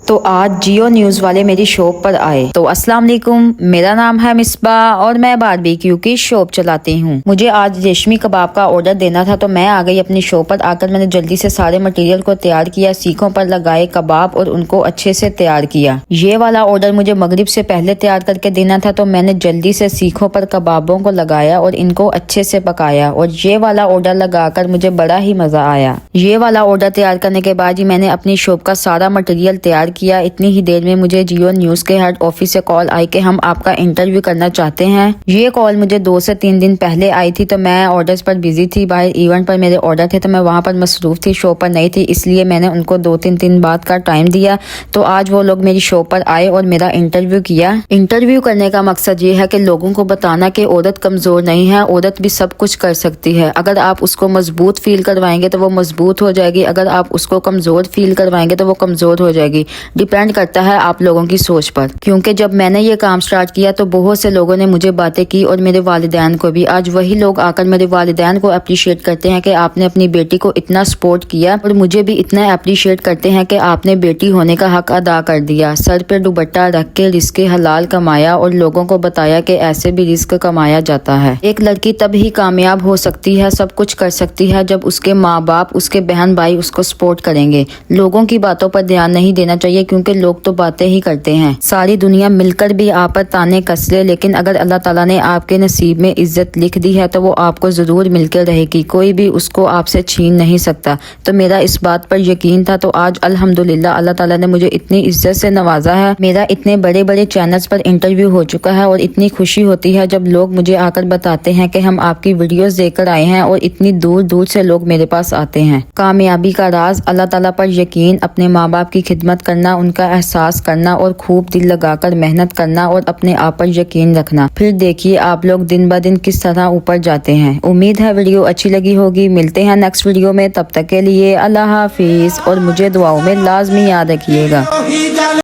तो आज जियो न्यूज़ वाले मेरी शॉप पर आए। तो अस्सलाम वालेकुम, मेरा नाम है मिसबा और मैं बारबेक्यू की शॉप चलाती हूँ। मुझे आज रेशमी कबाब का ऑर्डर देना था, तो मैं आ गई अपनी शॉप पर। आकर मैंने जल्दी से सारे मटेरियल को तैयार किया, सीखों पर लगाए कबाब और उनको अच्छे से तैयार किया। ये वाला ऑर्डर मुझे मगरिब से पहले तैयार करके देना था, तो मैंने जल्दी से सीखों पर कबाबों को लगाया और इनको अच्छे से पकाया। और ये वाला ऑर्डर लगाकर मुझे बड़ा ही मजा आया। ये वाला ऑर्डर तैयार करने के बाद ही मैंने अपनी शॉप का सारा मटेरियल तैयार किया। इतनी ही देर में मुझे जियो न्यूज़ के हेड ऑफिस से कॉल आई कि हम आपका इंटरव्यू करना चाहते हैं। ये कॉल मुझे 2 से 3 दिन पहले आई थी, तो मैं ऑर्डर्स पर बिजी थी। बाहर इवेंट पर मेरे ऑर्डर थे, तो मैं वहाँ पर मसरूफ थी, शॉप पर नहीं थी, इसलिए मैंने उनको 2-3 दिन बाद का टाइम दिया। तो आज वो लोग मेरी शॉप पर आए और मेरा इंटरव्यू किया। इंटरव्यू करने का मकसद ये है कि लोगों को बताना कि औरत कमजोर नहीं है, औरत भी सब कुछ कर सकती है। अगर आप उसको मजबूत फील करवाएंगे तो वो मजबूत हो जाएगी, अगर आप उसको कमजोर फील करवाएंगे तो वो कमजोर हो जाएगी। डिपेंड करता है आप लोगों की सोच पर। क्योंकि जब मैंने ये काम स्टार्ट किया तो बहुत से लोगों ने मुझे बातें की और मेरे वालिदैन को भी। आज वही लोग आकर मेरे वालिदैन को अप्रिशिएट करते हैं कि आपने अपनी बेटी को इतना सपोर्ट किया, और मुझे भी इतना अप्रिशिएट करते हैं कि आपने बेटी होने का हक अदा कर दिया। सर पे दुपट्टा रख के रिस्क हलाल कमाया और लोगों को बताया कि ऐसे भी रिस्क कमाया जाता है। एक लड़की तब ही कामयाब हो सकती है, सब कुछ कर सकती है, जब उसके माँ बाप, उसके बहन भाई उसको सपोर्ट करेंगे। लोगों की बातों पर ध्यान नहीं देना चाहिए, क्योंकि लोग तो बातें ही करते हैं। सारी दुनिया मिलकर भी आप पर ताने कस ले, लेकिन अगर अल्लाह ताला ने आपके नसीब में इज्जत लिख दी है तो वो आपको जरूर मिलकर रहेगी। कोई भी उसको आपसे छीन नहीं सकता। तो मेरा इस बात पर यकीन था। तो आज अल्हम्दुलिल्लाह अल्लाह ताला ने मुझे इतनी इज्जत से नवाजा है। मेरा इतने बड़े बड़े चैनल्स पर इंटरव्यू हो चुका है, और इतनी खुशी होती है जब लोग मुझे आकर बताते हैं कि हम आपकी वीडियोस देखकर आए हैं, और इतनी दूर दूर से लोग मेरे पास आते हैं। कामयाबी का राज अल्लाह ताला पर यकीन, अपने माँ बाप की खिदमत करना, उनका एहसास करना और खूब दिल लगाकर मेहनत करना और अपने आप पर यकीन रखना। फिर देखिए आप लोग दिन ब दिन किस तरह ऊपर जाते हैं। उम्मीद है वीडियो अच्छी लगी होगी। मिलते हैं नेक्स्ट वीडियो में, तब तक के लिए अल्लाह हाफिज, और मुझे दुआओं में लाजमी याद रखिएगा।